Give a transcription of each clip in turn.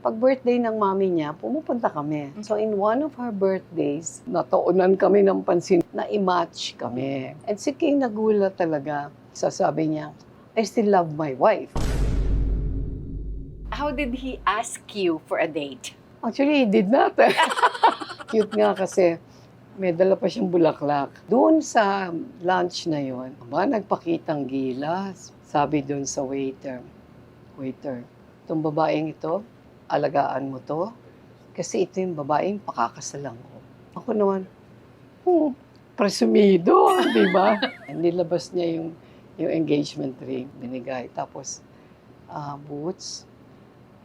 Pag birthday ng mami niya, pumupunta kami. So in one of her birthdays, nataunan kami ng pansin na i-match kami. And si King nagulat talaga. Sasabi niya, I still love my wife. How did he ask you for a date? Actually, he did not. Cute nga kasi may dala pa siyang bulaklak. Doon sa lunch na yon, nagpakitang gilas. Sabi doon sa waiter, itong babaeng ito, alagaan mo to. Kasi ito yung babaeng pakakasalan ko. Ako naman, presumido, di ba? Nilabas niya yung engagement ring, binigay. Tapos, Boots,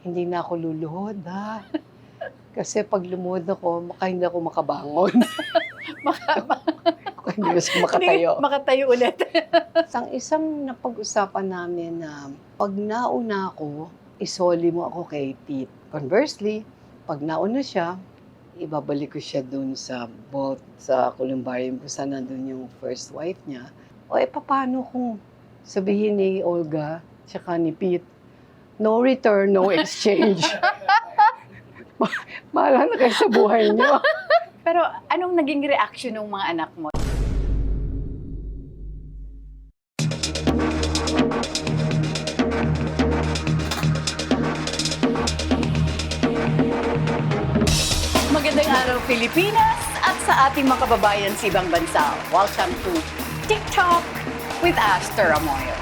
hindi na ako luluhod, ha? Kasi pag lumuhod ako, hindi ako makabangon. Hindi na siya makatayo. Makatayo ulit. Isang napag-usapan namin na pag nauna ako, isoli mo ako kay Pete. Conversely, pag nauna siya, ibabalik ko siya dun sa vault sa columbarium kung saan nandun yung first wife niya. O paano kung sabihin ni Olga, tsaka ni Pete, no return, no exchange. Bahala na kayo sa buhay niyo. Pero anong naging reaction ng mga anak mo? Magandang araw, Pilipinas, at sa ating mga kababayan sa ibang bansa. Welcome to TikTok with Aster Amoyo.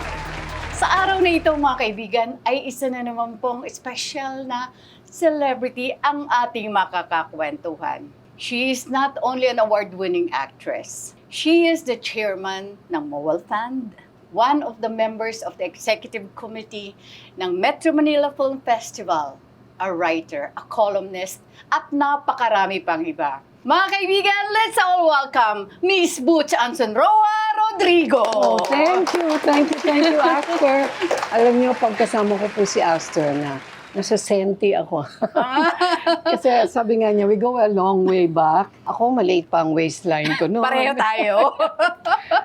Sa araw na ito, mga kaibigan, ay isa na naman pong special na celebrity ang ating makakakwentuhan. She is not only an award-winning actress. She is the chairman ng Mowal Fund, one of the members of the executive committee ng Metro Manila Film Festival, a writer, a columnist, at napakarami pang iba. Mga kaibigan, let's all welcome Miss Butch Anson-Roa Rodrigo. Oh, thank you, Aster. Alam niyo, pagkasama ko po si Aster na nasa senti ako. Kasi sabi nga niya, we go a long way back. Ako, maliit pa ang waistline ko noon. Pareho tayo.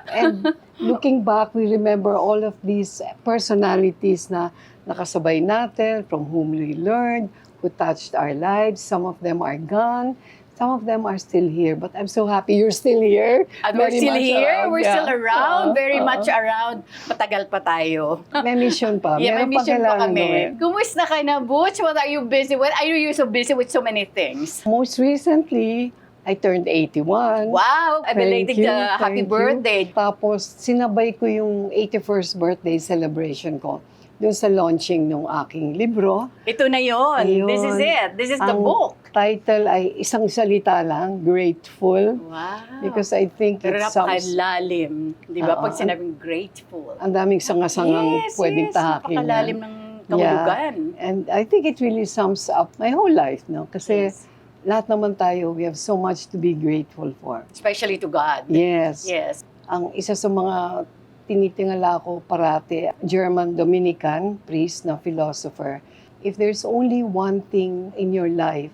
And looking back, we remember all of these personalities na nakasabay natin, from whom we learned, who touched our lives. Some of them are gone. Some of them are still here, but I'm so happy you're still here. And we're still here, we're still around, very much uh-uh. around. Matagal pa tayo. May mission pa. Yeah, may Meron mission pa kailangan kami. gawin. Kumusta ka na, Butch? What are you busy with? Are you so busy with so many things? Most recently, I turned 81. Wow! A belated happy thank you. birthday. Tapos, sinabay ko yung 81st birthday celebration ko doon sa launching ng aking libro. Ito na yon. Ayun. This is it. This is the Ang book. Title ay isang salita lang, Grateful. Wow. Because I think Pero it sounds... napakalalim. Di ba? Oo. Pag sinabing grateful. Ang daming sangasangang pwedeng tahakin. Napakalalim ng kahulugan. And I think it really sums up my whole life, no? Kasi Yes. lahat naman tayo, we have so much to be grateful for. Especially to God. Yes. Yes. Ang isa sa mga tinitingala ko parati, German Dominican priest na philosopher, if there's only one thing in your life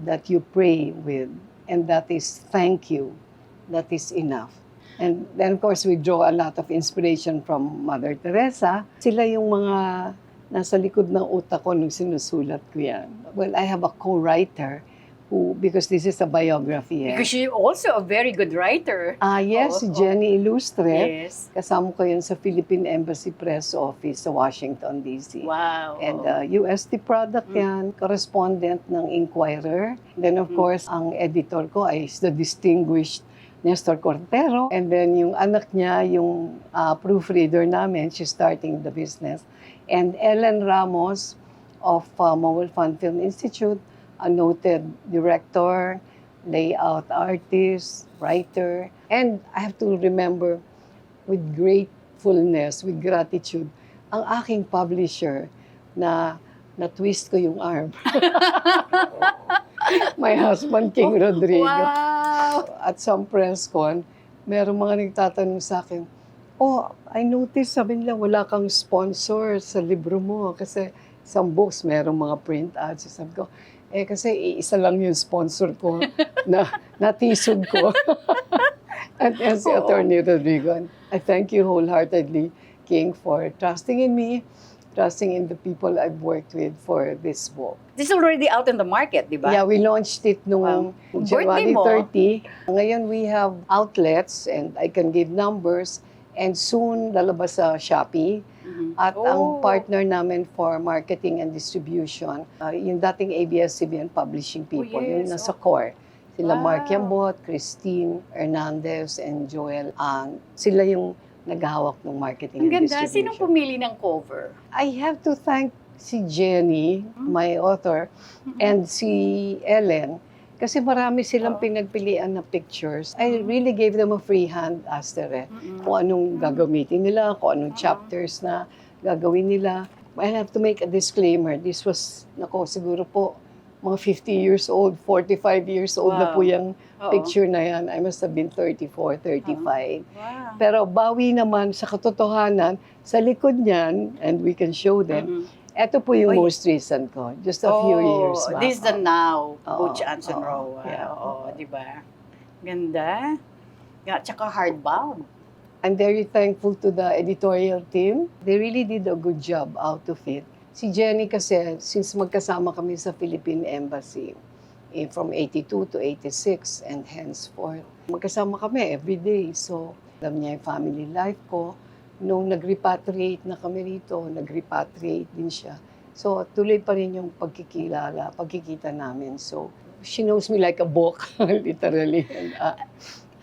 that you pray with, and that is thank you, that is enough. And then of course we draw a lot of inspiration from Mother Teresa. Sila yung mga nasa likod ng utak ko nung sinusulat ko yan. Well, I have a co-writer who, because this is a biography. Because you're also a very good writer. Yes, si Oo. Jenny Illustre. Yes. Kasama ko yun sa Philippine Embassy Press Office sa Washington, D.C. Wow. And UST product yan, correspondent ng Inquirer. Then of course, ang editor ko ay the distinguished Nestor Cortero. And then yung anak niya, yung proofreader namin, she's starting the business. And Ellen Ramos of Mowal Fund Film Institute, a noted director, layout artist, writer. And I have to remember with gratefulness, with gratitude, ang aking publisher na na-twist ko yung arm. My husband, King Rodrigo. Wow. At some press con, merong mga nagtatanong sa akin, I noticed, sabi nila, wala kang sponsor sa libro mo kasi some books, merong mga print ads. Sabi ko, kasi isa lang yung sponsor ko na natisod ko. And si Attorney Rodrigo, I thank you wholeheartedly, King, for trusting in me trusting in the people I've worked with for this book. This is already out in the market, di ba? Yeah, we launched it Wow. noong Birthday January mo. 30. Ngayon we have outlets and I can give numbers and soon lalabas sa Shopee. Mhm. At Oh. ang partner namin for marketing and distribution, yung dating ABS-CBN publishing people, yung yes. nasa core. Sila Wow. Mark Yambot, Christine Hernandez, and Joel Ang. Sila yung naghahawak ng marketing Ang and ganda. Sinong distribution. pumili ng cover? I have to thank si Jenny, my author, and si Ellen. Kasi marami silang Oo. pinagpilian na pictures. I really gave them a free hand, Aster, Mm-mm. kung anong gagamitin nila, kung anong chapters na gagawin nila. I have to make a disclaimer. This was, siguro po, mga 50 years old, 45 years old na po Wow. yung Oo. picture na yan. I must have been 34, 35. Wow. Pero bawi naman sa katotohanan, sa likod niyan, and we can show them, Mm-mm. eto po yung Oy. most recent ko, just a few years back. This is the now, Oo, Butch Anson oo, Roa. yeah. Oo, di ba? Ganda. At saka hardbound. I'm very thankful to the editorial team. They really did a good job out of it. Si Jenny kasi, since magkasama kami sa Philippine Embassy, from 82 to 86 and henceforth, magkasama kami every day. So, alam niya yung family life ko. Nung nag-repatriate na kami rito, nag-repatriate din siya. So, tuloy pa rin yung pagkikita namin. So, she knows me like a book, literally,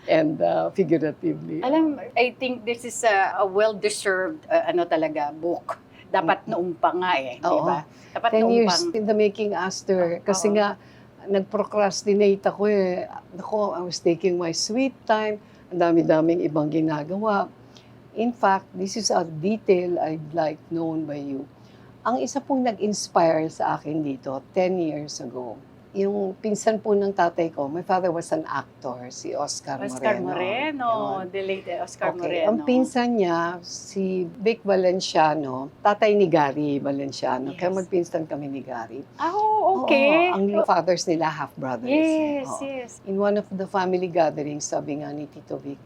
and figuratively. Alam, I think this is a well-deserved, book. Dapat noong pa nga eh, di Oo. ba? Dapat 10 noong years pang... in the making, Aster. Kasi Oo. nga, nag-procrastinate ako eh. Ako, I was taking my sweet time. Ang dami-daming ibang ginagawa. In fact, this is a detail I'd like known by you. Ang isa pong nag-inspire sa akin dito, 10 years ago, yung pinsan po ng tatay ko, my father was an actor, si Oscar Moreno. Oscar Moreno, Yun. the late Oscar Okay. Moreno. Ang pinsan niya, si Vic Valenciano, tatay ni Gary Valenciano. Yes. Kaya magpinsan kami ni Gary. Oh, okay. Oo, ang fathers nila, half-brothers. Yes, Oo. yes. In one of the family gatherings, sabi nga ni Tito Vic,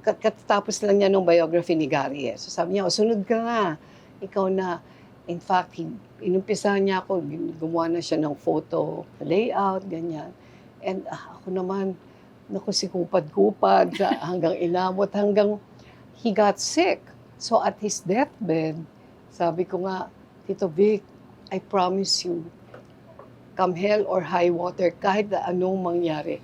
katatapos lang niya nung biography ni Gary. So sabi niya, sunod ka na. Ikaw na. In fact, inumpisahan niya ako, gumawa na siya ng photo layout, ganyan. And ako naman, sikupad-kupad, hanggang inabot, hanggang he got sick. So at his deathbed, sabi ko nga, Tito Vic, I promise you, come hell or high water, kahit na anong mangyari,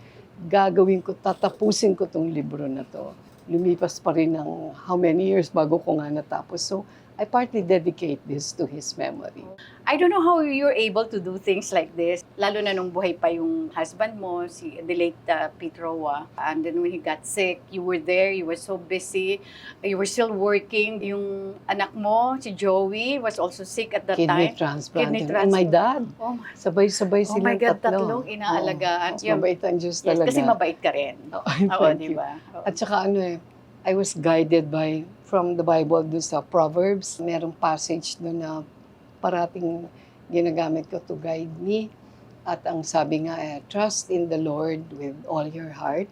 tatapusin ko tong libro na to. Lumipas pa rin ng how many years bago ko nga natapos. So, I partly dedicate this to his memory. I don't know how you're able to do things like this. Lalo na nung buhay pa yung husband mo, the late Pete Roa. And then when he got sick, you were there, you were so busy. You were still working. Yung anak mo, si Joey, was also sick at that Kidney time. transplant. Kidney And my dad, Oh my, sabay-sabay oh silang my God, tatlo. tatlong inaalagaan. Oo, mabait ang Diyos Yes, talaga. kasi mabait ka rin. Oo, Oo, di thank you. ba? Oo. At saka I was guided from the Bible dun sa Proverbs. Merong passage dun na parating ginagamit ko to guide me. At ang sabi nga, trust in the Lord with all your heart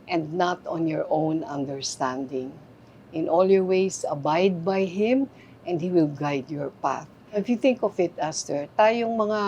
and not on your own understanding. In all your ways, abide by Him and He will guide your path. If you think of it, Aster, tayong mga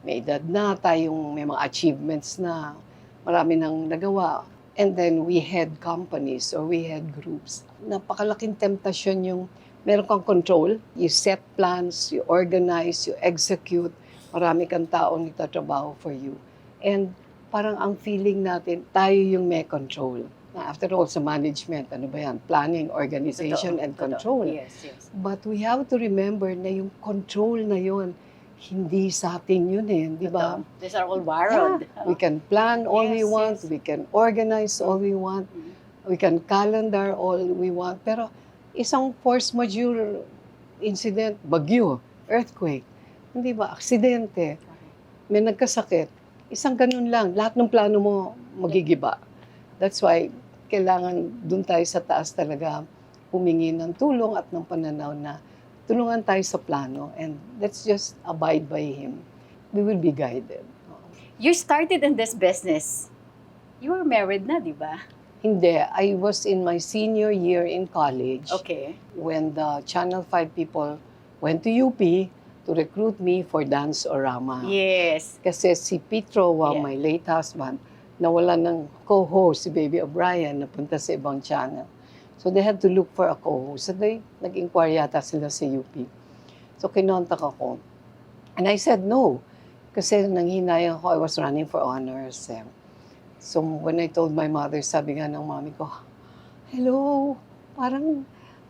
may edad na, tayong may mga achievements na, marami nang nagawa. And then we had companies or we had groups. Napakalaking temptasyon yung meron kang control. You set plans, you organize, you execute. Marami kang taong nagtatrabaho for you. And parang ang feeling natin, tayo yung may control. After all, sa management, ano ba yan? Planning, organization, Totoo, and totoo. control. Yes, yes. But we have to remember na yung control na yun, hindi sa atin yun di ba? Totoo. These are all borrowed. Yeah, we can plan all we Yes, want, yes. we can organize all we want, Mhm. we can calendar all we want. Pero isang force majeure incident, bagyo, earthquake, hindi ba, aksidente, may nagkasakit, isang ganun lang, lahat ng plano mo magigiba. That's why kailangan dun tayo sa taas talaga humingi ng tulong at ng pananaw na tulungan tayo sa plano and let's just abide by Him. We will be guided. You started in this business. You were married na, di ba? Hindi, I was in my senior year in college Okay. when the Channel 5 people went to UP to recruit me for Dance Orama. Yes. Kasi si Pete Roa, Yeah. my late husband, nawala ng co-host, si Baby O'Brien, napunta sa ibang channel. So they had to look for a co-host. So nag-inquire yata sila sa UP. So kinontak ako. And I said no. Kasi nanghinayang ako, I was running for honors. So when I told my mother, sabi nga ng mami ko, hello, parang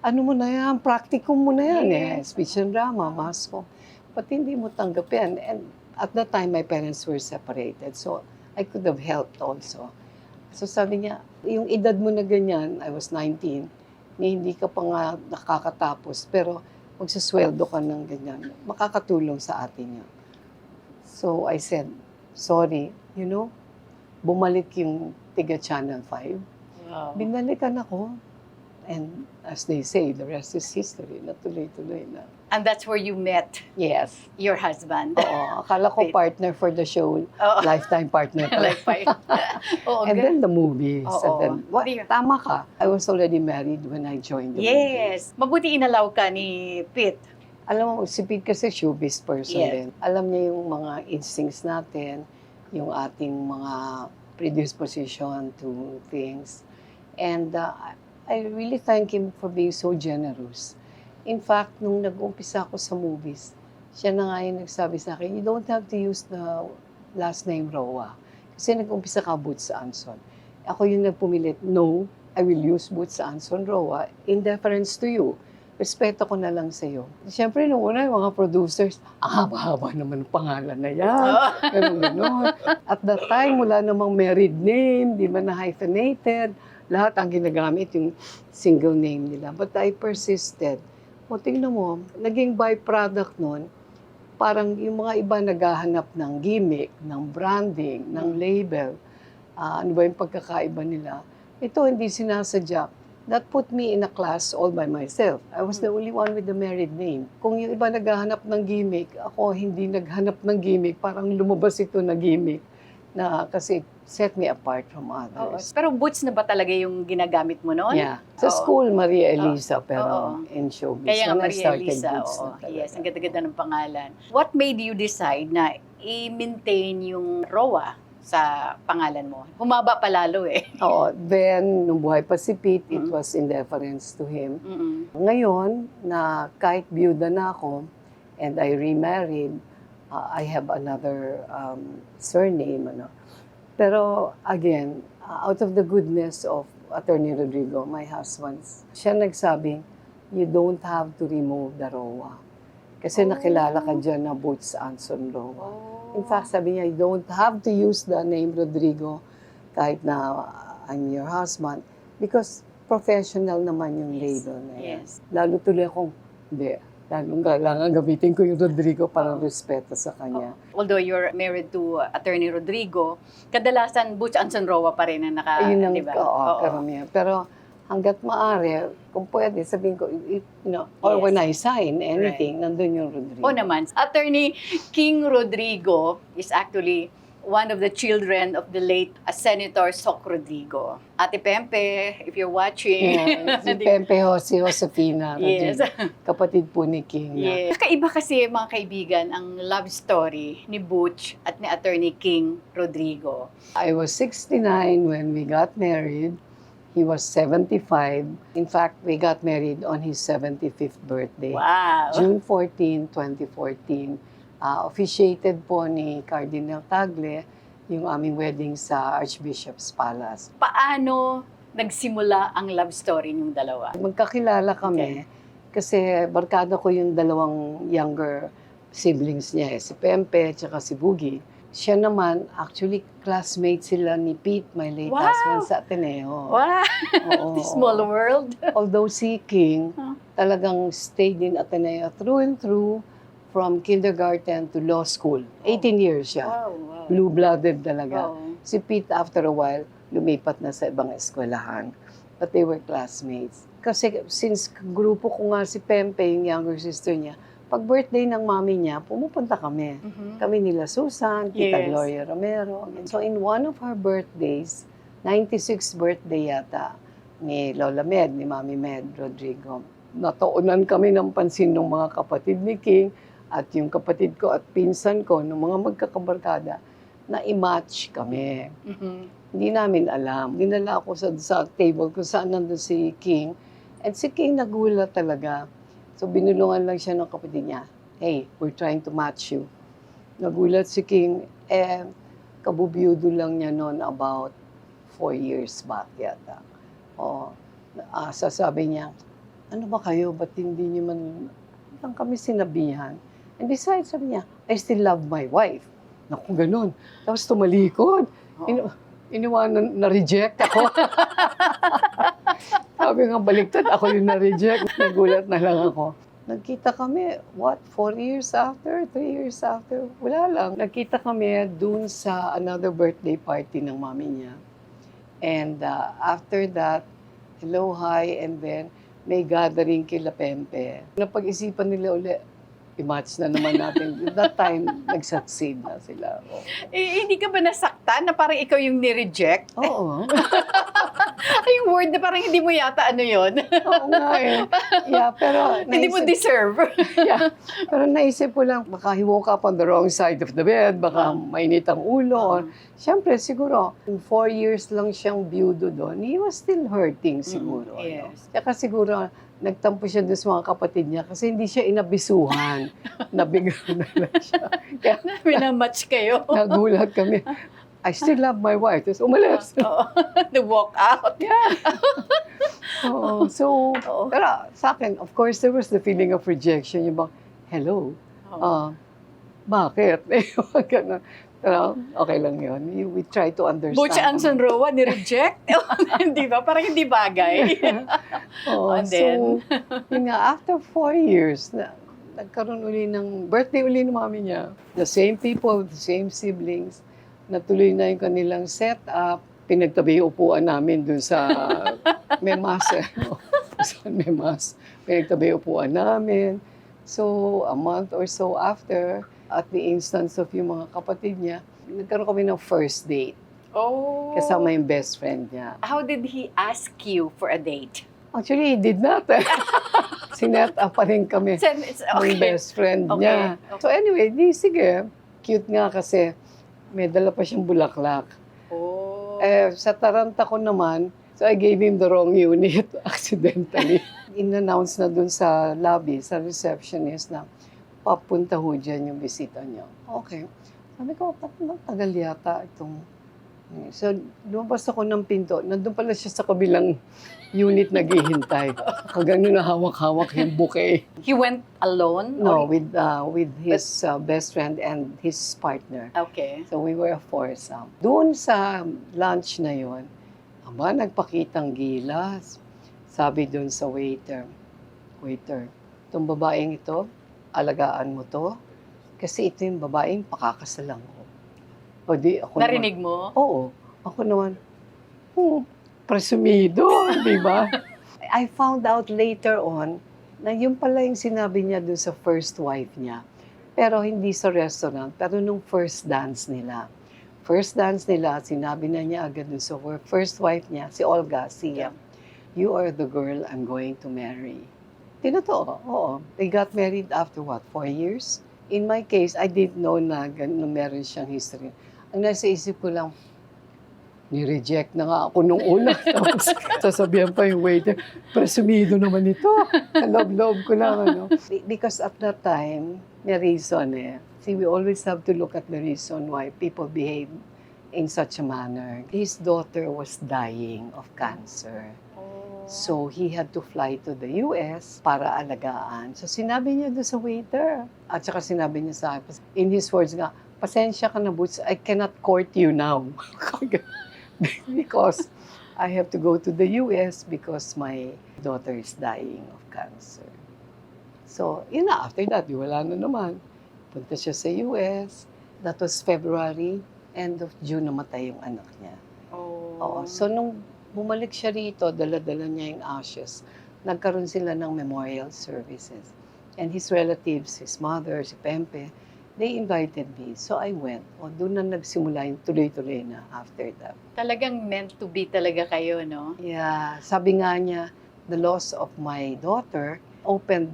ano mo na yan, practicum mo na yan speech and drama, mass ko. Ba't hindi mo tanggapin? And at that time, my parents were separated. So I could have helped also. So sabi niya, yung edad mo na ganyan, I was 19, hindi ka pa nga nakakatapos, pero magsasweldo ka ng ganyan, makakatulong sa atin niya. So I said, sorry, bumalik yung tiga Channel 5. Wow. Binalikan ako. And as they say, the rest is history. Natuloy-tuloy na. And that's where you met Yes. your husband. Oo. Akala ko Wait. partner for the show. Oo. Lifetime partner. Like fine. Oo, And good. then the movies. Oo. And then, Di- tama ka. I was already married when I joined the movies. Yes. Mabuti inalaw ka ni Pete. Alam mo, si Pete kasi showbiz person Yes. din. Alam niya yung mga instincts natin, yung ating mga predisposition to things. And I really thank him for being so generous. In fact, nung nag-umpisa ako sa movies, siya na nga yung nagsabi sa akin, you don't have to use the last name Roa. Kasi nag-umpisa ka Boots Anson. Ako yung nagpumilit, no, I will use Boots Anson Roa in deference to you. Respeto ko na lang sa iyo. Siyempre, nung una, yung mga producers, haba-haba naman ang pangalan na yan. Ganun. At that time, wala namang married name, di man na hyphenated. Lahat ang ginagamit yung single name nila. But I persisted. O tingnan mo, naging byproduct nun, parang yung mga iba naghahanap ng gimmick, ng branding, ng label. Ano ba yung pagkakaiba nila? Ito hindi sinasadya. That put me in a class all by myself. I was the only one with the married name. Kung yung iba naghahanap ng gimmick, ako hindi naghanap ng gimmick, parang lumabas ito na gimmick na kasi set me apart from Oo. others. Pero Boots na ba talaga yung ginagamit mo noon? Yeah. Sa Oo. school, Maria Elisa, Oo. pero in showbiz. Kaya nga When I Maria started Elisa. Boots Oo. na talaga. Yes, ang ganda-ganda ng pangalan. What made you decide na i-maintain yung Roa sa pangalan mo? Humaba pa lalo eh. Oo. Then, nung buhay pa si Pete, it Mm. was in deference to him. Mm-mm. Ngayon, na kahit byuda na ako, and I remarried, I have another surname. Pero again, out of the goodness of Attorney Rodrigo, my husband, siya nagsabi, you don't have to remove the Roa. Kasi nakilala ka dyan na Boots Anson Roa. In fact, sabi niya, you don't have to use the name Rodrigo kahit na I'm your husband because professional naman yung Yes. label na yan. Yes. Lalo tuloy akong, hindi, lalong kailangan gamitin ko yung Rodrigo para respeto sa kanya. Although you're married to Attorney Rodrigo, kadalasan Butch Anson Roa pa rin ang Ayun ang, di ba? karamihan. Pero hanggat maaari, kung pwede, sabihin ko, or Yes. when I sign anything, nandun yung Rodrigo. O naman, Attorney King Rodrigo is actually one of the children of the late Senator Soc Rodrigo. Ate Pempe, if you're watching. Yeah, si Pempe si Josefina, Yes. kapatid po ni King. Yes. Kakaiba kasi mga kaibigan ang love story ni Butch at ni Attorney King Rodrigo. I was 69 when we got married. He was 75. In fact, we got married on his 75th birthday. Wow. June 14, 2014. Officiated po ni Cardinal Tagle yung aming wedding sa Archbishop's Palace. Paano nagsimula ang love story niyong dalawa? Magkakilala kami kasi barkada ko yung dalawang younger siblings niya, si Pempe at si Boogie. Siya naman, actually, classmate sila ni Pete, my late Wow! husband, sa Ateneo. Wow! Oo, The small oo. world. Although si King, Huh? talagang stayed in Ateneo through and through, from kindergarten to law school. 18 years siya. Wow, wow. Blue-blooded talaga. Wow. Si Pete, after a while, lumipat na sa ibang eskwelahan. But they were classmates. Kasi since grupo ko nga si Pempe, yung younger sister niya, pag birthday ng mami niya, pumupunta kami. Mhm. Kami nila Susan, Tita Yes. Gloria Romero. So in one of her birthdays, 96th birthday yata, ni Lola Med, ni Mami Med Rodrigo, nataunan kami ng pansin ng mga kapatid ni King at yung kapatid ko at pinsan ko, ng mga magkakabarkada, na i-match kami. Hindi namin alam. Dinala ako sa table kung saan nandun si King. And si King nagulat talaga. So binulungan lang siya ng kapatid niya. Hey, we're trying to match you. Nagulat si King. Kabubiyudo lang niya noon about 4 years back yata. Sasabi niya, ano ba kayo? Ba't hindi niyo man lang kami sinabihan? And besides, sabi niya, I still love my wife. Naku, ganun. Tapos tumalikod. Iniwanan, na-reject ako. Sabi nga, baliktad, ako yung na-reject. Nagulat na lang ako. Nagkita kami, 4 years after, 3 years after, wala lang. Nagkita kami dun sa another birthday party ng mami niya. And after that, hello, hi, and then may gathering kila Pempe. Napag-isipan nila ulit, i-match na naman natin. At that time, nag-succeed na sila. Hindi ka ba nasaktan na parang ikaw yung ni-reject? Oo. Yung word na parang hindi mo yata ano yun. Oo nga eh. Yeah, pero Hindi mo deserve. Yeah. Pero naisip ko lang, baka he woke up on the wrong side of the bed, baka mainit ang ulo. Siyempre, siguro, 4 years lang siyang biyudo doon, he was still hurting siguro. Yes. Kaya siguro, nagtampo siya doon sa mga kapatid niya kasi hindi siya inabisuhan. Nabigla na lang siya. Kaya Minamatch kayo. nagulat kami. I still love my wife. Tapos umalis. The walk out. Yeah. Oo. So, Oo. pero sa akin, of course, there was the feeling of rejection. Yung bang, hello? Bakit? Ganun. Pero okay lang yun. We try to understand. Butch Anson Roa, ni-reject? Di ba? Parang hindi bagay. Oo. And then? So, yun nga, after 4 years, nagkaroon uli ng birthday uli ng mami niya. The same people, the same siblings. Natuloy na yung kanilang setup. Pinagtabi yung upuan namin dun sa Memas. Sa Memas. Pinagtabi yung upuan namin. So, a month or so after, at the instance of yung mga kapatid niya, nagkaroon kami ng first date. Oh. Kasama yung best friend niya. How did he ask you for a date? Actually, he did not. Sinet up pa rin kami It's okay. ng best friend Okay. niya. So anyway, sige. Cute nga kasi may dala pa siyang bulaklak. Oh. Sa taranta ko naman, so I gave him the wrong unit accidentally. In-announce na dun sa lobby, sa receptionist na papunta ho dyan yung bisita niyo. Okay. Sabi ko, tagal yata itong... So, lumabas ako ng pinto. Nandun pala siya sa kabilang unit naghihintay. Kagano na hawak-hawak yung bouquet. He went alone? No, Or- with his best friend and his partner. Okay. So we were a foursome. Doon sa lunch na yon, nagpakitang gilas. Sabi doon sa waiter, itong babaeng ito, alagaan mo to. Kasi ito yung babaeng pakakasalang ko. O di ako Narinig mo? Oo. Ako naman, presumido, di ba? I found out later on na yun pala yung sinabi niya doon sa first wife niya. Pero hindi sa restaurant, pero nung first dance nila. First dance nila, sinabi na niya agad doon sa first wife niya, si Olga, you are the girl I'm going to marry. Tinotoo, oo. They got married after 4 years? In my case, I didn't know na meron siyang history. Ang nasa isip ko lang, ni-reject na nga ako nung una. Tapos sasabihan pa yung waiter, presumido naman ito. Love-love ko lang. Because at that time, may reason eh. See, we always have to look at the reason why people behave in such a manner. His daughter was dying of cancer. So, he had to fly to the US para alagaan. So, sinabi niya doon sa waiter. At saka sinabi niya sa akin, in his words nga, pasensya ka na, Boots, I cannot court you now. Because I have to go to the US because my daughter is dying of cancer. So, yun na, after that, wala na naman. Punta siya sa US. That was February. End of June, namatay yung anak niya. Oo. So, nung bumalik siya rito, dala-dala niya yung ashes. Nagkaroon sila ng memorial services. And his relatives, his mother, si Pempe, they invited me. So I went. Doon na nagsimula yung tuloy-tuloy na after that. Talagang meant to be talaga kayo, no? Yeah, sabi nga niya, the loss of my daughter opened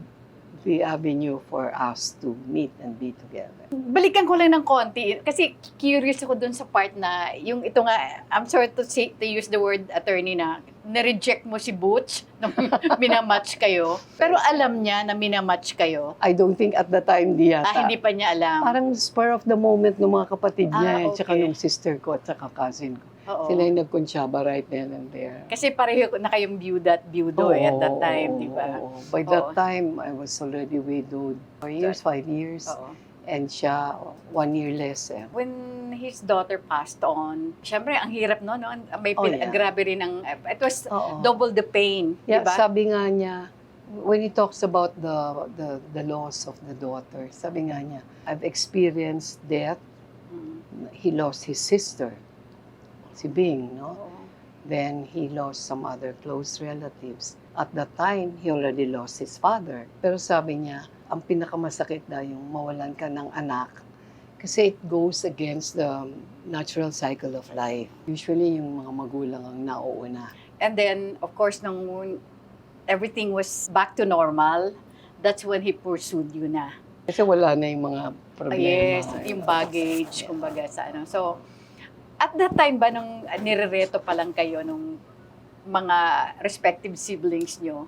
the avenue for us to meet and be together. Balikan ko lang ng konti kasi curious ako dun sa part na yung ito nga, I'm sorry to use the word attorney na na-reject mo si Butch nung minamatch kayo. Pero alam niya na minamatch kayo. I don't think at the time di yata. Hindi pa niya alam. Parang spur of the moment ng mga kapatid niya, okay. tsaka ng sister ko at tsaka cousin ko. Oo. Sila yung nagkunsyaba right then and there. Kasi pareho na kayong viewed at viewdo at that time, di ba? By that time, I was already widowed. 5 years. Oo. And siya, 1 year less. When his daughter passed on, syempre, ang hirap no? May grabe rin ang, it was double the pain, Yeah, di ba? sabi nga niya, when he talks about the loss of the daughter, sabi nga niya, I've experienced death. He lost his sister, si Bing, no? Then he lost some other close relatives. At that time, he already lost his father. Pero sabi niya, ang pinakamasakit daw yung mawalan ka ng anak kasi it goes against the natural cycle of life. Usually, yung mga magulang ang nauuna. And then, of course, nung everything was back to normal, that's when he pursued you na. Kasi wala na yung mga problema. Yes, yung baggage, kumbaga sa ano. So, at that time ba, nung nirereto pa lang kayo nung mga respective siblings nyo,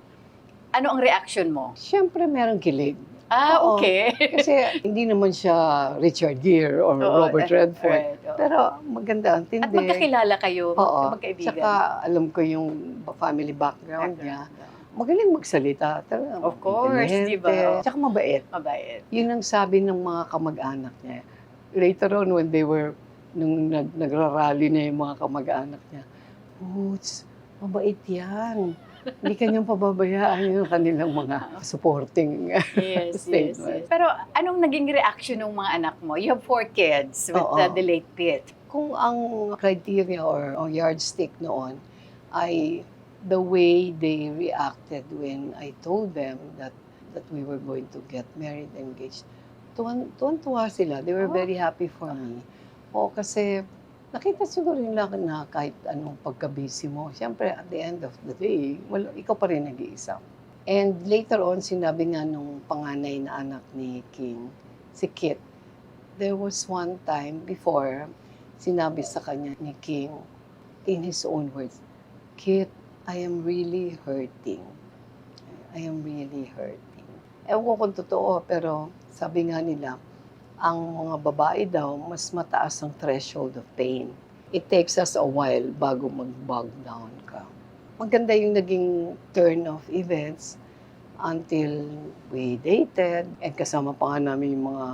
ano ang reaction mo? Siyempre, merong kilig. Oo. Okay. Kasi hindi naman siya Richard Gere or Robert Redford. Right, Pero maganda ang tindi. At magkakilala kayo, Oo. magkaibigan. Saka alam ko yung family background niya. Magaling magsalita. Talaga, of course, di ba? Tsaka mabait. Mabait. Yun ang sabi ng mga kamag-anak niya. Later on, when they were, nung nagrarally na yung mga kamag-anak niya, Boots, mabait yan. Hindi kanyang pababayaan yung kanilang mga supporting statement. Pero anong naging reaction ng mga anak mo? You have 4 kids with the late Pete. Kung ang criteria or yardstick noon ay the way they reacted when I told them that we were going to get married, engaged, tuwan-tuwa sila. They were very happy for me. Kasi nakita siguro nila na kahit anong pagka-busy mo, siyempre at the end of the day, ikaw pa rin nag-iisa. And later on, sinabi nga nung panganay na anak ni King, si Kit, there was one time before, sinabi sa kanya ni King, in his own words, Kit, I am really hurting. I am really hurting. Ewan ko kung totoo, pero sabi nga nila, ang mga babae daw, mas mataas ang threshold of pain. It takes us a while bago mag-bog down ka. Maganda yung naging turn of events until we dated. And kasama pa nga namin yung mga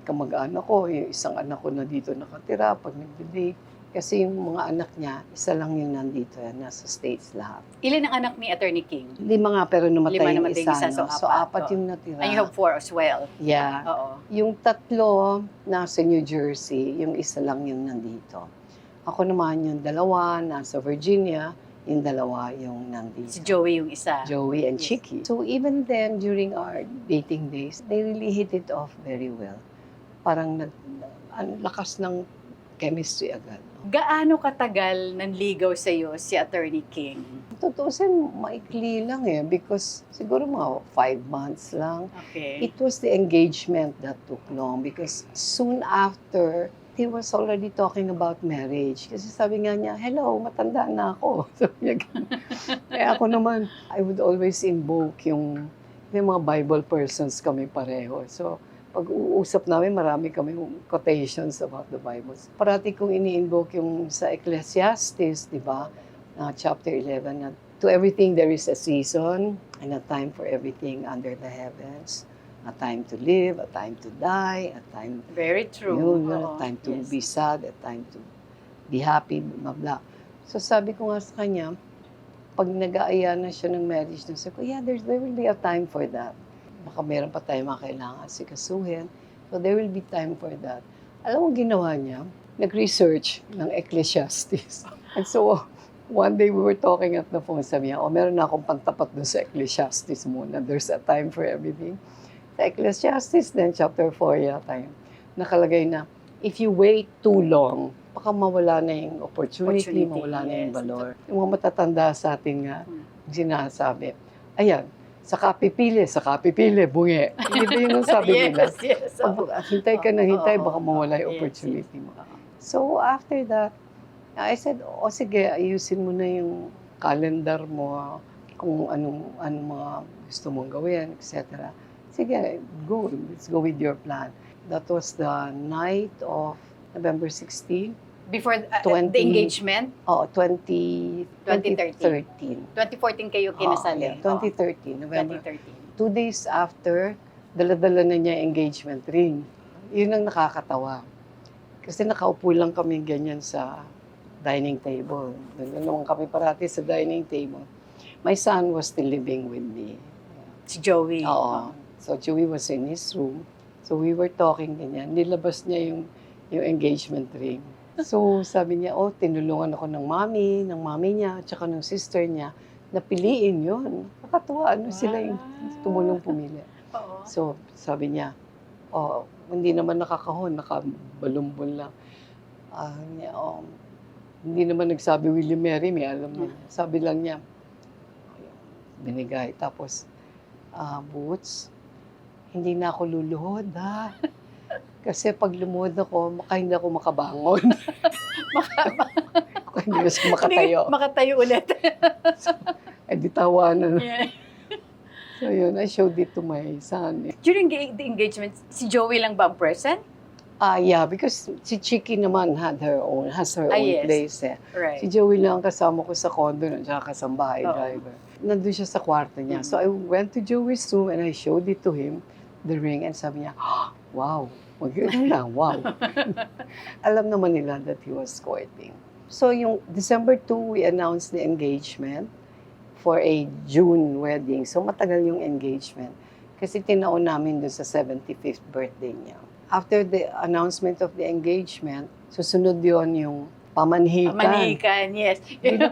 kamag-anak ko, yung isang anak ko na dito nakatira pag nag-date. Kasi yung mga anak niya, isa lang yung nandito, nasa States lahat. Ilan ang anak ni Attorney King? 5 nga, pero namatay yung namatay isa. isa, No? So, 4 yung natira. And you have 4 as well? Yeah. Oo. Yung 3 nasa New Jersey, yung isa lang yung nandito. Ako naman yung 2 nasa Virginia, yung 2 yung nandito. Si Joey yung isa. Joey and Chicky. So even then, during our dating days, they really hit it off very well. Parang ang lakas ng chemistry agad. Gaano katagal nanligaw sa'yo si Attorney King? Tutusin, maikli lang because siguro mga 5 months lang. Okay. It was the engagement that took long because soon after, he was already talking about marriage. Kasi sabi nga niya, hello, matanda na ako. Sabi niya ganun. Kaya ako naman, I would always invoke yung mga Bible persons kami pareho. So, pag-uusap namin, marami kami quotations about the Bible. Parati kong ini-invoke yung sa Ecclesiastes, di ba? Chapter 11, na to everything there is a season and a time for everything under the heavens. A time to live, a time to die, a time... Very true. A time to be sad, a time to be happy, blah, blah. So sabi ko nga sa kanya, pag nag-aaya na siya ng marriage, sabi ko, yeah, there will be a time for that. Baka meron pa tayo mga kailangan sikasuhin. So there will be time for that. Alam mo ginawa niya? Nag-research ng Ecclesiastes. And so, one day we were talking at the phone, sabi niya, meron na akong pantapat dun sa Ecclesiastes muna. There's a time for everything. Sa Ecclesiastes then chapter 4 yata yun. Nakalagay na, if you wait too long, baka mawala na yung opportunity, mawala na yung valor. Yung mga matatanda sa atin nga, sinasabi. Ayan, saka pipili, bungi. Hindi ba yun ang sabi nila? Yes. Pag hintay ka ng hintay, Oo, baka mawala yung yes, opportunity mo. Oo. So after that, I said, o sige, ayusin mo na yung calendar mo, kung anong mga gusto mong gawin, etc. Sige, go. Let's go with your plan. That was the night of November 16. Before 20 the engagement, Oh, 2013. 2014 kayo kinasal eh. 2013, November. 2013. 2 days after, dala-dala na niya yung engagement ring. Yun ang nakakatawa. Kasi nakaupo lang kami ganyan sa dining table. Doon naman kami parati sa dining table. My son was still living with me. Si Joey. Oo. So Joey was in his room. So we were talking ganyan. Nilabas niya yung engagement ring. So sabi niya, oh, tinulungan ako ng mami niya, at saka ng sister niya, na piliin yun. Nakakatuwa, sila yung tumulong pumili. Oo. So sabi niya, oh, hindi naman nakakahon, nakabalumbol lang. Hindi naman nagsabi, will you marry me? Alam niya. Sabi lang niya, binigay. Tapos, Boots, hindi na ako luluhod, ha? Kasi pag lumuhod ako, hindi ako makabangon. Hindi na siya makatayo. Hindi makatayo ulit. Di tawanan. Yeah. So yun, I showed it to my son. During the engagement, si Joey lang ba ang present? Yeah, because si Chiki naman has her own yes. place. Right. Si Joey lang kasama ko sa condo at saka kasambahay Oo. driver. Nandun siya sa kwarto niya. So I went to Joey's room and I showed it to him, the ring, and sabi niya, wow, maganda, wow. Alam naman nila that he was courting. So yung December 2, we announced the engagement for a June wedding. So matagal yung engagement. Kasi tinaon namin dun sa 75th birthday niya. After the announcement of the engagement, susunod yon yung pamanhikan. Pamanhikan, yes.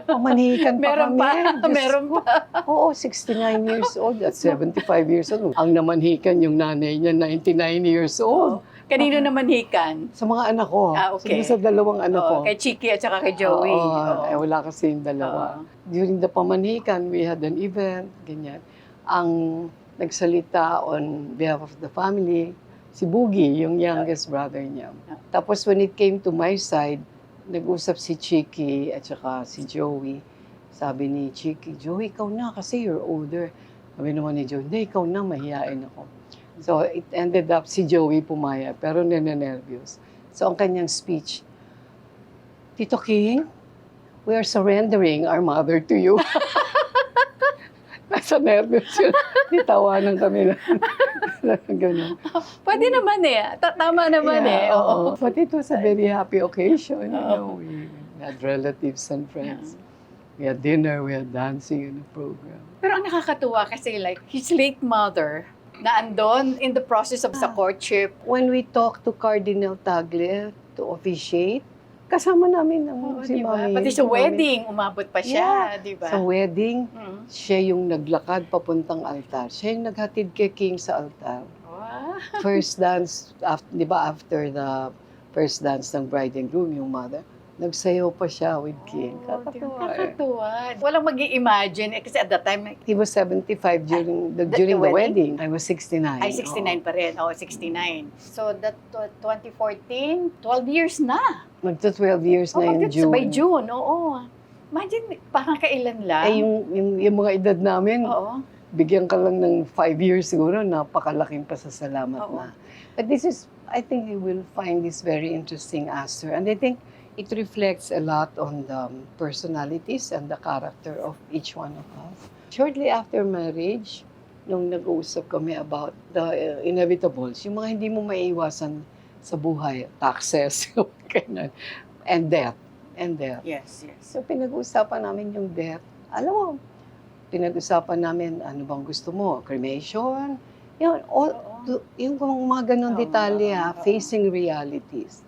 Pamanhikan pa Meron kami. pa, meron pa. Oo, 69 years old at 75 years old. Ang namanhikan yung nanay niya, 99 years old. Kanino naman hikan? Sa mga anak ko. Okay. Sa dalawang anak ko. Kay Chiki at saka kay Joey. Wala kasi yung dalawa. During the pamanhikan, we had an event, ganyan. Ang nagsalita on behalf of the family, si Boogie, yung youngest brother niya. Tapos when it came to my side, nag-usap si Chiki at saka si Joey. Sabi ni Chiki, Joey, ikaw na kasi you're older. Sabi naman ni Joey, hindi, ikaw na, mahihain ako. So it ended up si Joey pumaya, pero nananervyos. So ang kanyang speech, Tito King, we are surrendering our mother to you. Nasa nervyos yun. Tawanan kami na. Ganun. Pwede naman eh. Tama naman eh. Oo. But it was a very happy occasion. You know, we had relatives and friends. We had dinner, we had dancing in the program. Pero ang nakakatuwa kasi like his late mother na andon in the process of sa courtship. When we talked to Cardinal Tagle to officiate, kasama namin si diba? Mami. Pati sa wedding, umabot pa siya, di ba? Sa wedding, siya yung naglakad papuntang altar. Siya yung naghatid kay King sa altar. Wow. First dance, di ba after the first dance ng bride and groom, yung mother, nagsayaw pa siya with King. Kakatuwa. Walang mag-i-imagine. Kasi at that time, He was 75 during the wedding. I was 69. ay 69 pa rin. Oo, 69. So that 2014, 12 years na. Magto-12 years na yung June. By June, oo. Imagine, parang kailan lang. Yung mga edad namin, Oo. bigyan ka lang ng 5 years siguro, napakalaking pasasalamat Oo. na. But this is, I think you will find this very interesting, Aster. And I think it reflects a lot on the personalities and the character of each one of us. Shortly after marriage, nung nag-uusap kami about the inevitables, yung mga hindi mo maiiwasan sa buhay, taxes, ganyan, and death. Yes, yes. So pinag-uusapan namin yung death. Alam mo, pinag-usapan namin ano bang gusto mo, cremation, yun, yung mga ganong detalye, facing realities.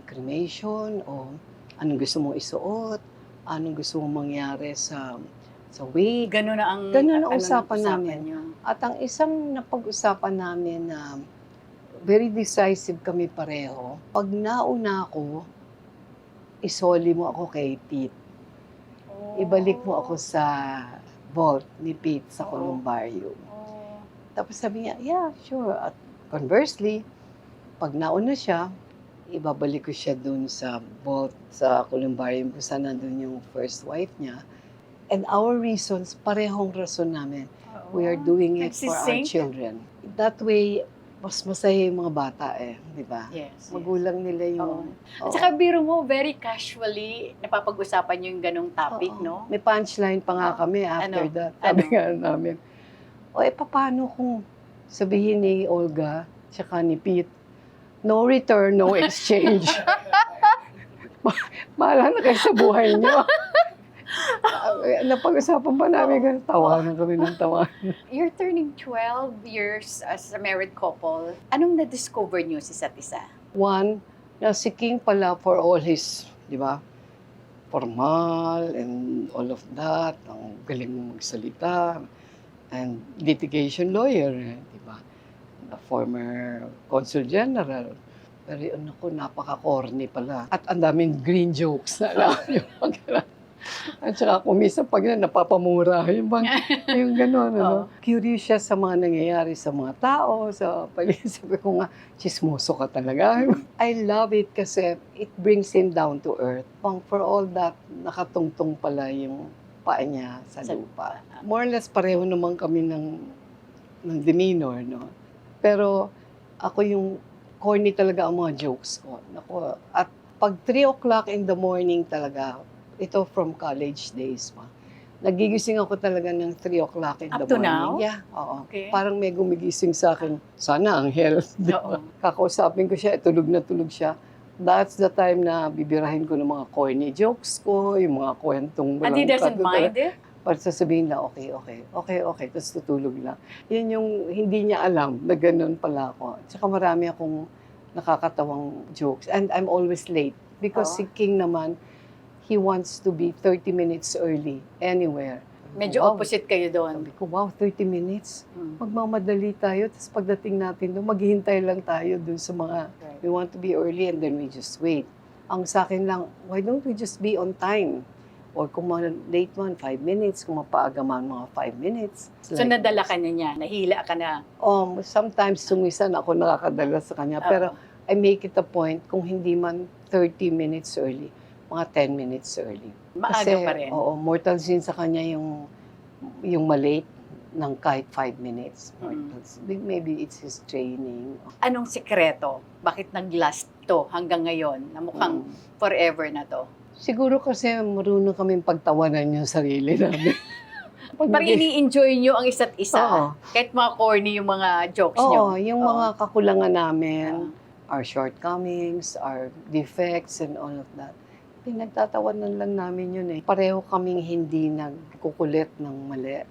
Cremation o anong gusto mong isuot, anong gusto mong mangyari sa wake. Ganun na ang usapan namin. Niyo. At ang isang napag-usapan namin na very decisive kami pareho, pag nauna ako, isoli mo ako kay Tit. Ibalik mo ako sa vault ni Pete sa Oo. Columbarium. Oh. Tapos sabi niya, yeah, sure. At conversely, pag nauna siya, ibabalik ko siya dun sa vault sa Columbarium kung saan nandun yung first wife niya. And our reasons, parehong rason namin. We are doing it for our Nagsisync? children. That way, mas masaya yung mga bata di ba? Yes. Magulang nila yung... At saka biro mo, very casually, napapag-usapan yung ganong topic, Oo. no? May punchline pa nga kami after Ano? that. Sabi nga namin, paano kung sabihin ni Olga, tsaka ni Pete, no return, no exchange. Bahala na kayo sa buhay niyo. Napag-usapan pa namin ganun. Tawanan kami ng tawanan. You're turning 12 years as a married couple. Anong na-discover niyo sa isa't isa? One, na si King pala for all his, di ba, formal and all of that, ang galing mo magsalita, and litigation lawyer, di ba? A former consul general. Pero yun ako, napaka-corny pala. At ang daming green jokes na alam yung pag- At saka kung minsan pag napapamura, yung gano'n, ano? Curious siya sa mga nangyayari sa mga tao, sa paligid. Sabi ko nga, chismoso ka talaga. I love it kasi it brings him down to earth. For all that, nakatungtong pala yung paa niya sa lupa. More or less pareho naman kami ng demeanor, no? Pero ako yung corny talaga ang mga jokes ko. Naku, at pag 3 o'clock in the morning talaga, ito from college days pa. Nagigising ako talaga ng 3 o'clock in the morning. Up to now? Yeah, oo. Okay. Parang may gumigising sa akin. Sana ang health. Oo. Kakausapin ko siya, tulog na tulog siya. That's the time na bibirahin ko ng mga corny jokes ko, yung mga kwentong And he doesn't mind it? Para sasabihin na, okay, tapos tutulog lang. Yun yung hindi niya alam na ganun pala ako. Tsaka marami akong nakakatawang jokes. And I'm always late. Because si King naman, he wants to be 30 minutes early, anywhere. Medyo opposite kayo doon. Sabi ko, wow, 30 minutes? Magmamadali tayo, tapos pagdating natin doon, maghihintay lang tayo doon sa mga, we want to be early and then we just wait. Ang sa akin lang, why don't we just be on time? Or kung late man, 5 minutes, kung mapaaga man, mga 5 minutes. So nadala ka niya, nahila ka na. Sometimes sumisan ako nakakadala sa kanya, pero I make it a point, kung hindi man 30 minutes early, mga 10 minutes early. Maaga pa rin. Oo, mortal sin sa kanya yung malate ng kahit 5 minutes. Maybe it's his training. Anong sikreto? Bakit nag-last to hanggang ngayon na mukhang forever na to? Siguro kasi marunong kaming pagtawanan yung sarili namin. Parang ini-enjoy nyo ang isa't isa. Oo. Kahit mga corny yung mga jokes nyo. Oo, yung mga kakulangan namin, our shortcomings, our defects and all of that. Pinagtatawanan lang namin yun eh. Pareho kaming hindi nagkukulit ng mali.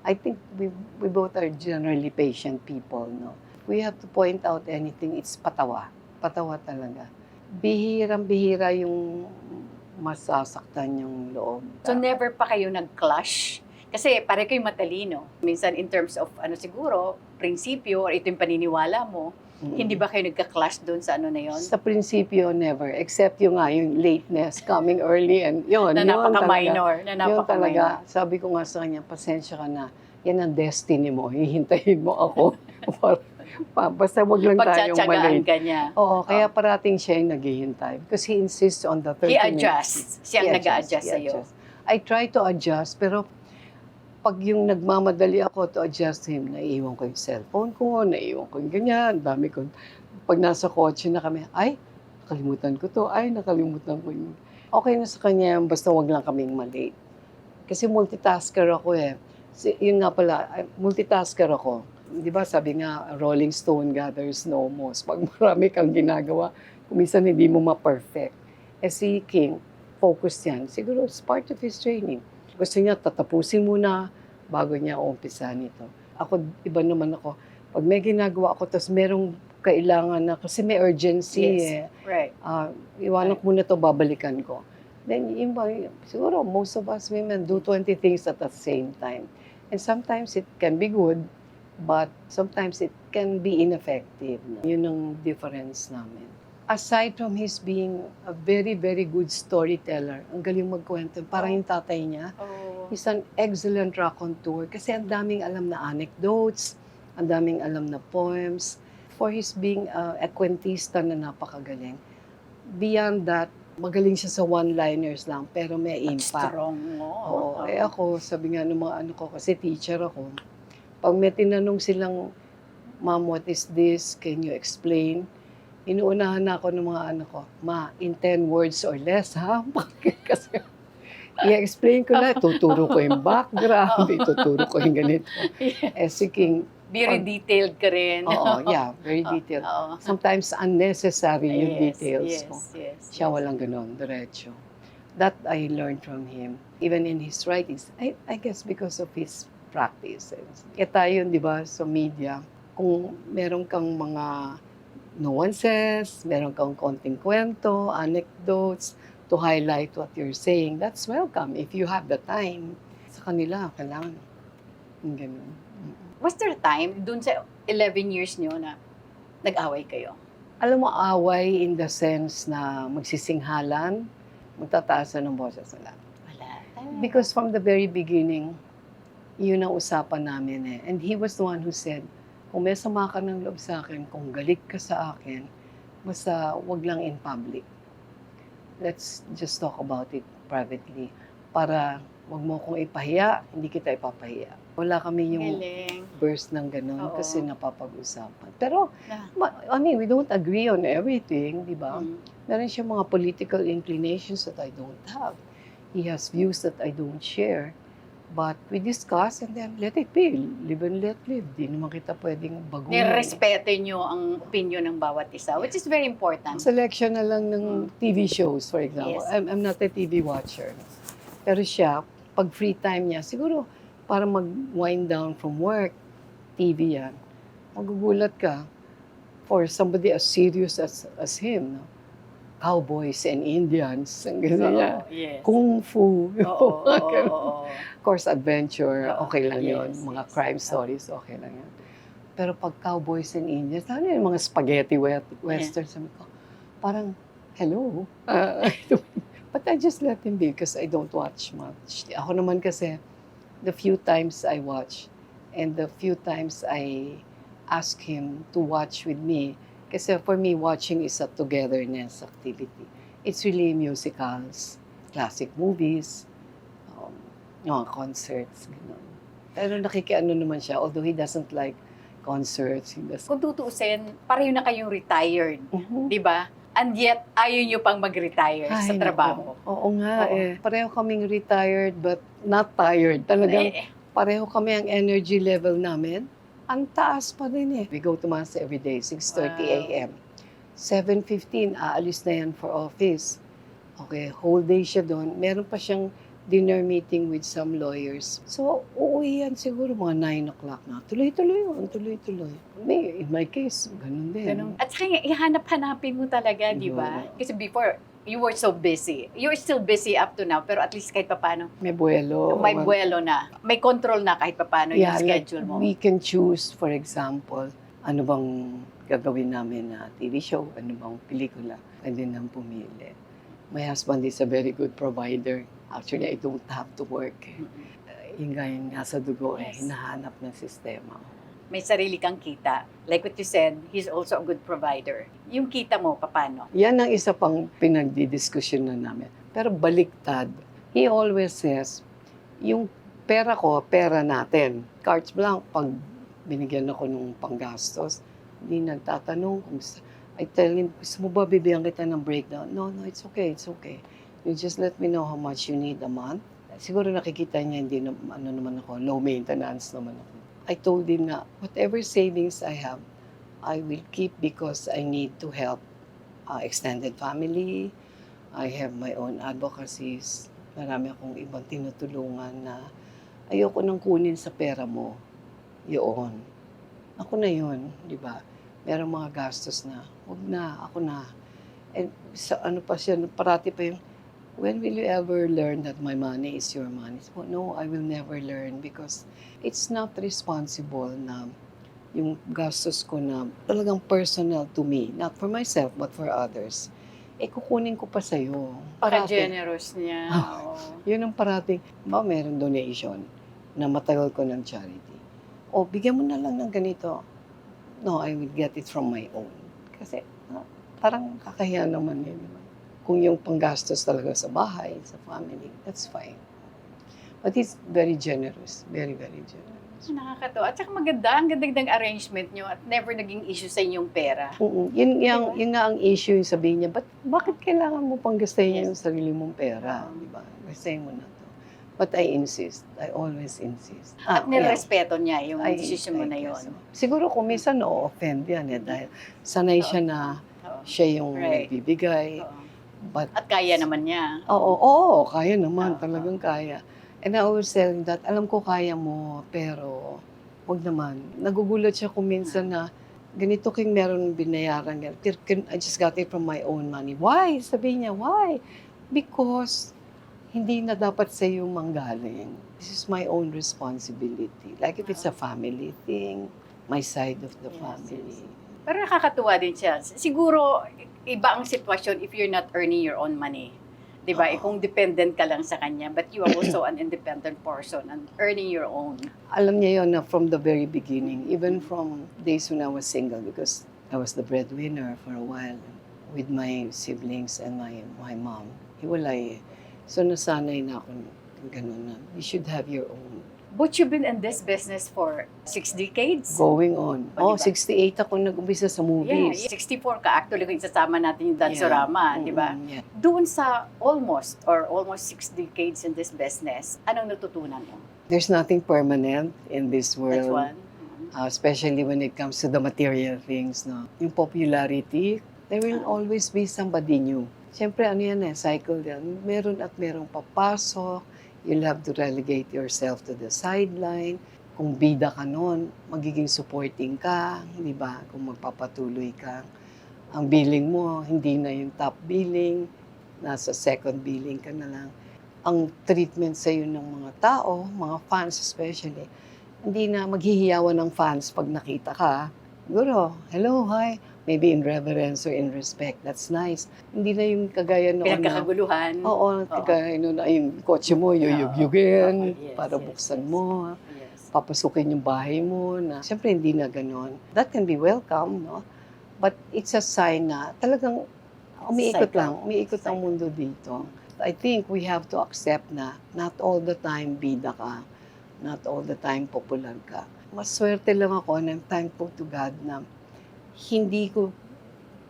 I think we both are generally patient people, no? We have to point out anything, it's patawa. Patawa talaga. Bihirang-bihira yung masasaktan yung loob. So never pa kayo nag-clash? Kasi pare kayo matalino. Minsan in terms of siguro, prinsipyo or ito yung paniniwala mo, hindi ba kayo nagka-clash doon sa ano na yon? Sa prinsipyo, never. Except yung lateness, coming early and yun. Na napaka-minor. Yun talaga. Sabi ko nga sa kanya, pasensya ka na. Yan ang destiny mo. Hihintayin mo ako. Basta wag lang tayong Pagtsatsagaan mali. ka niya. Oo, kaya parating siya yung naghihintay. Because he insists on the 30 He minutes. adjusts. Siya ang nag-a-adjust sa'yo. I try to adjust, pero pag yung nagmamadali ako to adjust him, naiiwan ko yung cellphone ko, naiiwan ko yung ganyan, dami ko. Pag nasa kotse na kami, ay, nakalimutan ko to, nakalimutan ko yung... Okay na sa kanya, basta wag lang kaming mali. Kasi multitasker ako eh. Yun nga pala, multitasker ako. Di ba sabi nga, Rolling Stone gathers no moss. Pag marami kang ginagawa, kuminsan hindi mo ma-perfect. Si King, focus yan. Siguro, it's part of his training. Gusto niya, tatapusin muna bago niya umpisahan ito. Ako, iba naman ako. Pag may ginagawa ako, tapos merong kailangan na, kasi may urgency Right. Iwanan ko muna to, babalikan ko. Then, siguro, most of us women do 20 things at the same time. And sometimes it can be good, but sometimes it can be ineffective. Yun ang difference namin. Aside from his being a very, very good storyteller, ang galing magkwento, parang yung tatay niya, He's an excellent raconteur kasi ang daming alam na anecdotes, ang daming alam na poems. For his being a kwentista na napakagaling. Beyond that, magaling siya sa one-liners lang, pero may impact. Strong, Oo. Ako, sabi nga ng mga ano ko, kasi teacher ako, pag may tinanong silang, Ma'am, what is this? Can you explain? Inuunahan na ako ng mga anak ko, Ma, in 10 words or less, ha? Kasi i-explain ko na, tuturo ko yung background, ituturo ko yung ganito. Seeking, Very detailed ka rin. oo, yeah, very detailed. Oo. Sometimes unnecessary yung details ko. Yes. Siya walang ganon, diretso. That I learned from him. Even in his writings, I guess because of his practice. Kaya tayo, di ba, sa media, kung meron kang mga nuances, meron kang konting kwento, anecdotes, to highlight what you're saying, that's welcome if you have the time. Sa kanila, kailangan. Yung ganun. Was there a time dun sa 11 years nyo na nag-away kayo? Alam mo, away in the sense na magsisinghalan, magtataasan ng boses na lang. Wala. Because from the very beginning, yun ang usapan namin eh. And he was the one who said, kung may sama ka ng loob sa akin, kung galit ka sa akin, basta wag lang in public. Let's just talk about it privately. Para wag mo kong ipahiya, hindi kita ipapahiya. Wala kami yung Galing. burst ng ganun Oo. kasi napapag-usapan. Pero, Na. I mean, we don't agree on everything, di ba? Mm. Meron siya mga political inclinations that I don't have. He has views that I don't share. But we discuss and then let it be. Live and let live. Di naman kita pwedeng baguhin. Nirespeto nyo ang opinion ng bawat isa, which is very important. Selection na lang ng TV shows, for example. Yes. I'm not a TV watcher. Pero siya, pag free time niya, siguro para mag-wind down from work, TV yan. Magugulat ka for somebody as serious as him. No? Cowboys and Indians, ang ganyan niya. Yes. Kung fu. Oo. Of course, adventure, okay lang Yes, yun. Mga yes. crime stories, okay lang yun. Pero pag Cowboys and Indians, ano yung mga spaghetti western, sabi ko, parang, hello? But I just let him be because I don't watch much. Ako naman kasi, the few times I watch and the few times I ask him to watch with me, kasi for me, watching is a togetherness activity. It's really musicals, classic movies, mga concerts, gano'n. Pero nakikiano naman siya, although he doesn't like concerts. He doesn't. Kung tutuusin, pareho na kayong retired, di ba? And yet, ayaw nyo pang mag-retire sa Ay, trabaho. naku. Oo nga Oo. eh. Pareho kaming retired but not tired. Talagang pareho kami ang energy level namin. Ang taas pa rin eh. We go to mass every day, 6:30 a.m. 7:15, aalis na yan for office. Okay, whole day siya doon. Meron pa siyang dinner meeting with some lawyers. So, uuwi yan siguro mga 9 o'clock na. Tuloy-tuloy yun, tuloy-tuloy. In my case, ganun din. Ganun. At saka ihanap-hanapin mo talaga, di ba? Oo. Kasi before, you were so busy. You're still busy up to now, pero at least kahit papano, May buwelo. may buwelo na. May control na kahit papano yung schedule mo. We can choose, for example, ano bang gagawin namin na TV show, ano bang pelikula. Pwede nang pumili. My husband is a very good provider. Actually, I don't have to work. Yung gaya nasa dugo, Yes. hinahanap ng sistema. May sarili kang kita. Like what you said, he's also a good provider. Yung kita mo, paano? Yan ang isa pang pinagdidiskusyon na namin. Pero baliktad. He always says, yung pera ko, pera natin. Cards blank, pag binigyan ako ng panggastos, hindi nagtatanong kung I tell him, gusto mo ba bibigyan kita ng breakdown? No, it's okay, it's okay. You just let me know how much you need a month. Siguro nakikita niya, hindi na, ano naman ako, low maintenance naman ako. I told him na, whatever savings I have, I will keep because I need to help extended family. I have my own advocacies. Marami akong ibang tinutulungan na ayoko nang kunin sa pera mo. Yun. Ako na yun, di ba? Merong mga gastos na, huwag na, ako na. And sa ano pa siya, parati pa yung, when will you ever learn that my money is your money? So, no, I will never learn because it's not responsible na yung gastos ko na talagang personal to me, not for myself but for others. kukunin ko pa sa'yo. Paka-generous niya. Oo. Yun ang parating, meron donation na matagal ko ng charity. O, bigyan mo na lang ng ganito. No, I will get it from my own. Kasi, parang kakahiya naman yun. Kung yung panggastos talaga sa bahay, sa family, that's fine. But he's very generous. Very, very generous. Nakakatawa. At saka maganda, ang ganda-gandang arrangement nyo at never naging issue sa inyong pera. Yun nga ang issue yung sabihin niya, bakit kailangan mo pang gastahin yung sarili mong pera? Diba? Gastahin mo na to. But I insist. I always insist. At nirespeto niya yung decision mo na yun. Siguro kung minsan na-offend yan dahil sanay siya na siya yung nagbibigay. But, at kaya naman niya. Oo, kaya naman. Talagang kaya. And I always tell him that, alam ko kaya mo, pero wag naman. Nagugulat siya kung minsan na ganito king meron binayaran. I just got it from my own money. Why? Sabi niya, why? Because hindi na dapat sa iyo manggaling. This is my own responsibility. Like if it's a family thing, my side of the family. Pero nakakatuwa din siya. Siguro, iba ang sitwasyon if you're not earning your own money. Diba? Kung dependent ka lang sa kanya, but you are also an independent person and earning your own. Alam niya yun na from the very beginning, even from days when I was single, because I was the breadwinner for a while with my siblings and my mom. Hiwalay. So nasanay na ako ganun na. You should have your own. But you've been in this business for 6 decades? Going on. Diba? 68 ako nag-umpisa sa movies. Yeah, 64 ka. Actually, kung isasama natin yung Dansorama, di ba? Yeah. Doon sa almost 6 decades in this business, anong natutunan mo? There's nothing permanent in this world. That's one. Especially when it comes to the material things. No? Yung popularity, there will always be somebody new. Siyempre, cycle yan. Meron at merong papasok. You'll have to relegate yourself to the sideline. Kung bida ka nun, magiging supporting ka, di ba? Kung magpapatuloy ka. Ang billing mo, hindi na yung top billing, nasa second billing ka na lang. Ang treatment sa'yo ng mga tao, mga fans especially, hindi na maghihiyawan ng fans pag nakita ka. Siguro, hello, hi. Maybe in reverence or in respect. That's nice. Hindi na yung kagaya noon. Pinagkakaguluhan. Oo, kagaya noon na yung kotse mo, yuyug-yugin, para yes, buksan mo, Yes. papasukin yung bahay mo. Na, siyempre, hindi na ganon. That can be welcome, no? But it's a sign na talagang umiikot ang mundo dito. I think we have to accept na not all the time bida ka, not all the time popular ka. Maswerte lang ako and I'm thankful to God na hindi ko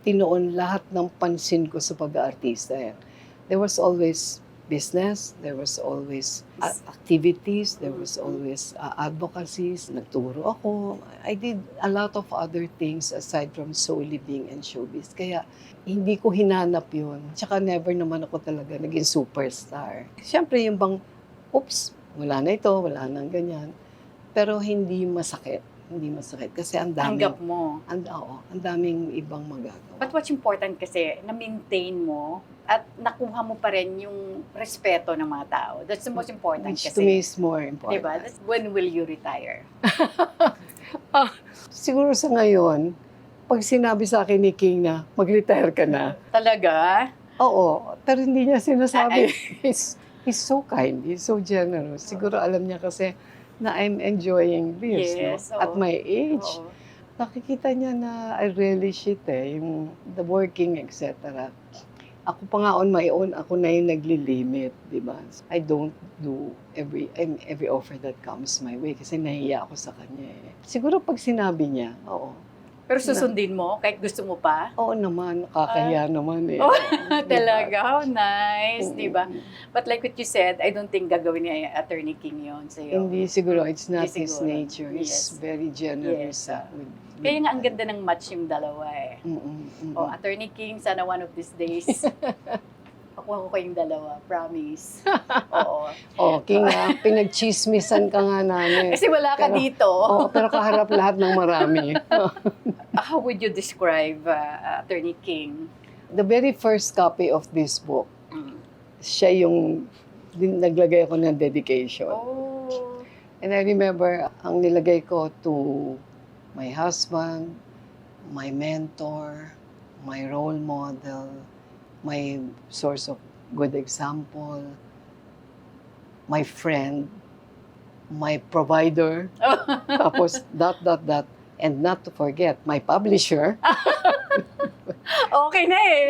tinoon lahat ng pansin ko sa pag-aartista. There was always business, there was always activities, there was always advocacies. Nagturo ako. I did a lot of other things aside from solely being in showbiz. Kaya hindi ko hinanap yun. Tsaka never naman ako talaga naging superstar. Siyempre yung bang, oops, wala na ito, wala nang ganyan. Pero hindi masakit. Hindi masakit kasi ang daming Tanggap mo. ang daming ibang magagawa. But what's important kasi, na-maintain mo at nakuha mo pa rin yung respeto ng mga tao. That's the most important Which kasi. to me is more important. Diba? That's when will you retire? Siguro sa ngayon, pag sinabi sa akin ni King na mag-retire ka na, Talaga? oo, pero hindi niya sinasabi. He's so kind, he's so generous. Siguro alam niya kasi na I'm enjoying this, Yes, no? At my age. Oo. Nakikita niya na I relish it yung the working, etc. Ako pa nga on my own, ako na yung nagli-limit, di ba? I don't do every offer that comes my way kasi nahiya ako sa kanya eh. Siguro pag sinabi niya, oo. Pero susundin mo kahit gusto mo pa? Oo naman, nakakahiya naman eh. Oh, Diba? talaga, how nice, di ba? But like what you said, I don't think gagawin ni Attorney King yun sa'yo. Hindi siguro, it's not Hindi his siguro. nature. He's Yes. very generous. Yes. With Kaya nga ang ganda ng match yung dalawa eh. Oh, Attorney King, sana one of these days, pakuha ko kayong dalawa, promise. Oo. Oh, King, pinagchismisan ka nga namin. Kasi wala ka Pero- dito. Oo, pero kaharap lahat ng marami. How would you describe Attorney King? The very first copy of this book, Mm. siya yung naglagay ako ng dedication. Oh. And I remember, ang nilagay ko to my husband, my mentor, my role model, my source of good example, my friend, my provider, tapos dot, and not to forget, my publisher. Okay na eh.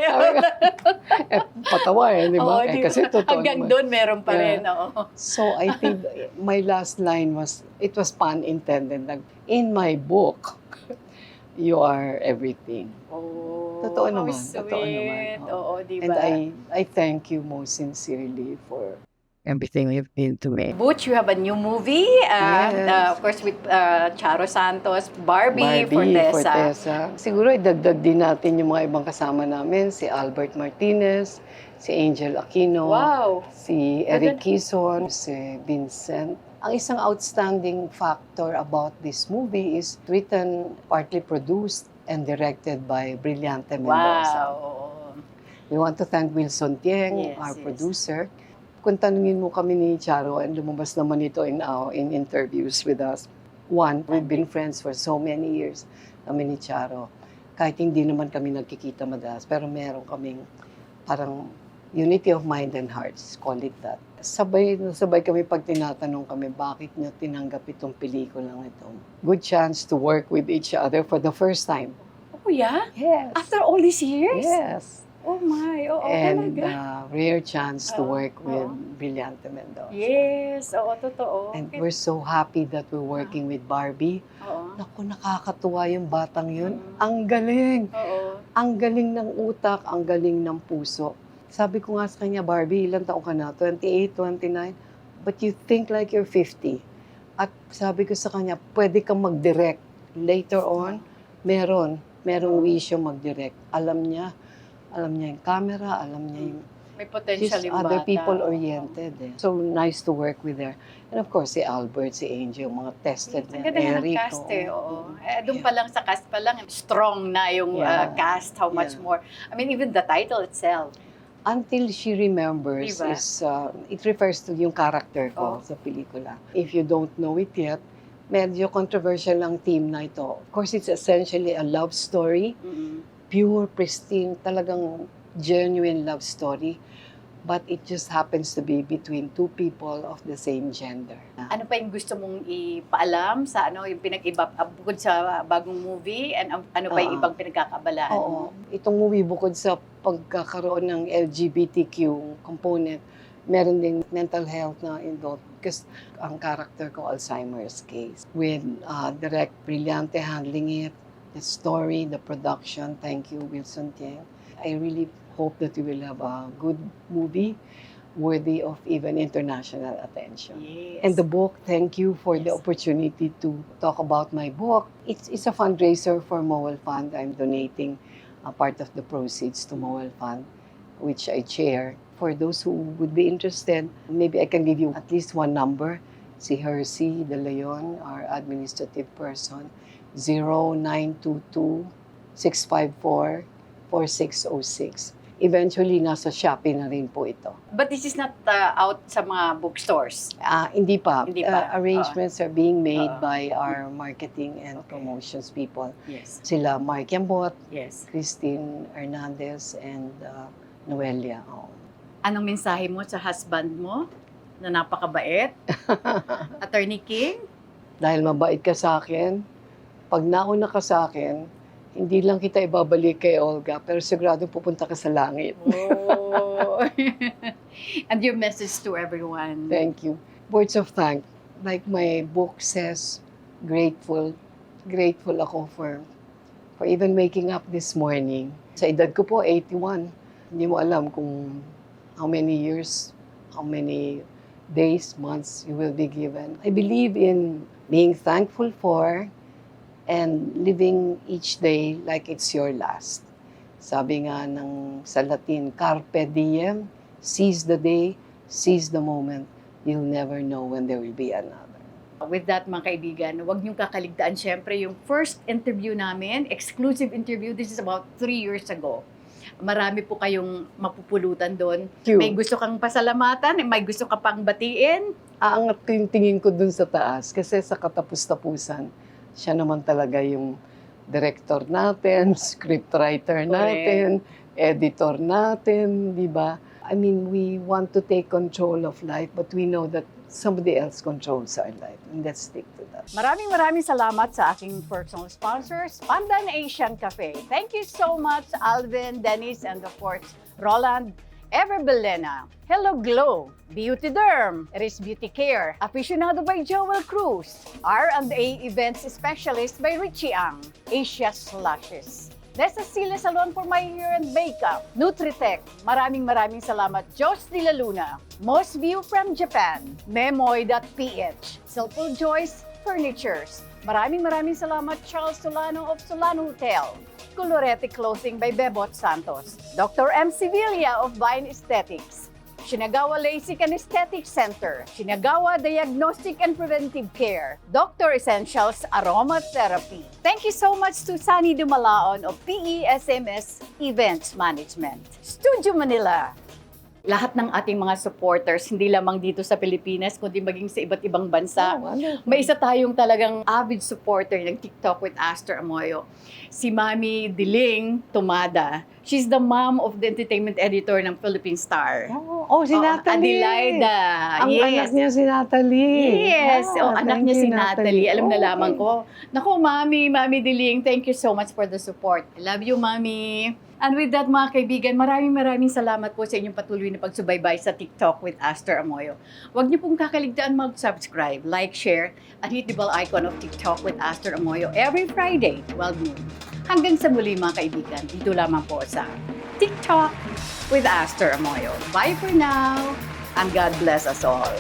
Eh, patawa eh, di ba? Oo, Eh, di kasi ba? totoo Hanggang naman. doon meron pa rin. Yeah. Oo. So I think my last line was, it was pun intended, like, in my book, you are everything. Oh, Totoo how naman, sweet. totoo naman. Oo, di And ba? I thank you most sincerely for everything you've been to me. Butch, you have a new movie. Yes. Of course, with Charo Santos, Barbie Fortesa. Siguro idagdag din natin yung mga ibang kasama namin, si Albert Martinez, si Angel Aquino, Wow. si Eric Quizon, si Vincent. Ang isang outstanding factor about this movie is written, partly produced, and directed by Brillante Mendoza. Wow. We want to thank Wilson Tieng, Yes, our yes. producer. Kung tanungin mo kami ni Charo, and lumabas naman ito in interviews with us. One, we've been friends for so many years, kami ni Charo. Kahit hindi naman kami nagkikita madalas, pero meron kaming parang unity of mind and hearts, call it that. Sabay kami pag tinatanong kami, bakit niyo tinanggap itong pelikulang ito? Good chance to work with each other for the first time. Oh, yeah? Yes. After all these years? Yes. Oh my, oo And talaga. rare chance to Oo, work with oo. Brillante Mendoza. Yes, oo, totoo. And we're so happy that we're working with Barbie. Oo. Naku, nakakatuwa yung batang yun. Mm. Ang galing. Oo. Ang galing ng utak, ang galing ng puso. Sabi ko nga sa kanya, Barbie, ilang taon ka na? 28, 29? But you think like you're 50. At sabi ko sa kanya, pwede kang mag-direct. Later on, merong wish yung mag-direct. Alam niya yung camera, alam niya yung May potential she's yung other bata. people-oriented. Eh. So nice to work with her. And of course, si Albert, si Angel, mga tested Ang na. ganda nga ng Eric, cast eh, oo. Doon Yeah. pa lang sa cast pa lang, strong na yung Yeah. cast, how much Yeah. more. I mean, even the title itself. Until She Remembers, Diba? it refers to yung character Oh. ko sa pelikula. If you don't know it yet, medyo controversial ang theme na ito. Of course, it's essentially a love story. Mm-mm. Pure, pristine, talagang genuine love story. But it just happens to be between two people of the same gender. Ano pa yung gusto mong ipaalam sa yung pinag-iba, bukod sa bagong movie, and ano pa yung Oo. ibang pinagkakabalaan mo? Oo. Itong movie, bukod sa pagkakaroon ng LGBTQ component, meron ding mental health na involved. Kasi ang character ko, Alzheimer's case. With direct Brillante handling it, the story, the production. Thank you, Wilson Tieng. I really hope that we will have a good movie worthy of even international attention. Yes. And the book, thank you for the Yes. opportunity to talk about my book. It's a fundraiser for Mowal Fund. I'm donating a part of the proceeds to Mowal Fund, which I chair. For those who would be interested, maybe I can give you at least one number. Si Hersey De Leon, our administrative person, 0922-654-4606. Eventually, nasa Shopee na rin po ito. But this is not out sa mga bookstores. Hindi pa. Hindi pa. Arrangements are being made Oo. by our marketing and Okay. promotions people. Yes. Sila Mark Yambot, Yes. Christine Hernandez, and Noelia. Anong mensahe mo sa husband mo na napakabait? Attorney King? Dahil mabait ka sa akin, pag nauna ka sa akin, hindi lang kita ibabalik kay Olga, pero sigurado pupunta ka sa langit. Oh. And your message to everyone. Thank you. Words of thanks. Like my book says, grateful ako for even waking up this morning. Sa edad ko po, 81. Hindi mo alam kung how many years, how many days, months you will be given. I believe in being thankful for and living each day like it's your last. Sabi nga sa Latin, carpe diem, seize the day, seize the moment. You'll never know when there will be another. With that, mga kaibigan, huwag niyong kakaligtaan. Siyempre, yung first interview namin, exclusive interview, this is about 3 years ago. Marami po kayong mapupulutan doon. Thank you. May gusto kang pasalamatan, may gusto ka pang batiin. Aangat ko yung tingin ko dun sa taas kasi sa katapus-tapusan, siya naman talaga yung director natin, scriptwriter natin, editor natin, di ba? I mean, we want to take control of life, but we know that somebody else controls our life, and let's stick to that. Maraming salamat sa aking personal sponsors, Pandan Asian Cafe. Thank you so much, Alvin, Dennis, and of course, Roland, Ever Belena, Hello Glow, Beauty Derm, Eris Beauty Care, Aficionado by Joel Cruz, R&A Events Specialist by Richie Ang, Asia Slashes, Desacilla Salon for my hair and makeup, Nutritech, maraming salamat, Jos de la Luna, Most View from Japan, Memoy.ph, Silpul Joyce Furnitures, maraming salamat, Charles Solano of Solano Hotel, Colorete Clothing by Bebot Santos, Dr. M. Sevilla of Vine Aesthetics, Shinagawa LASIK and Aesthetic Center, Shinagawa Diagnostic and Preventive Care, Dr. Essentials Aromatherapy. Thank you so much to Sunny Dumalaon of PESMS Events Management, Studio Manila. Lahat ng ating mga supporters, hindi lamang dito sa Pilipinas, kundi maging sa iba't ibang bansa. May isa tayong talagang avid supporter ng TikTok with Aster Amoyo. Si Mami Diling Tumada. She's the mom of the entertainment editor ng Philippine Star. Si Natalie. Adelaida. Ang anak niya si Natalie. Yes. Anak niya thank si you, Natalie. Alam na Okay. lamang ko. Naku, Mami Diling, thank you so much for the support. I love you, Mami. And with that, mga kaibigan, maraming salamat po sa inyong patuloy na pagsubaybay sa TikTok with Aster Amoyo. Huwag niyo pong kakaligtaan mag-subscribe, like, share, and hit the bell icon of TikTok with Aster Amoyo every Friday, 12 noon. Hanggang sa muli, mga kaibigan, dito lamang po sa TikTok with Aster Amoyo. Bye for now, and God bless us all.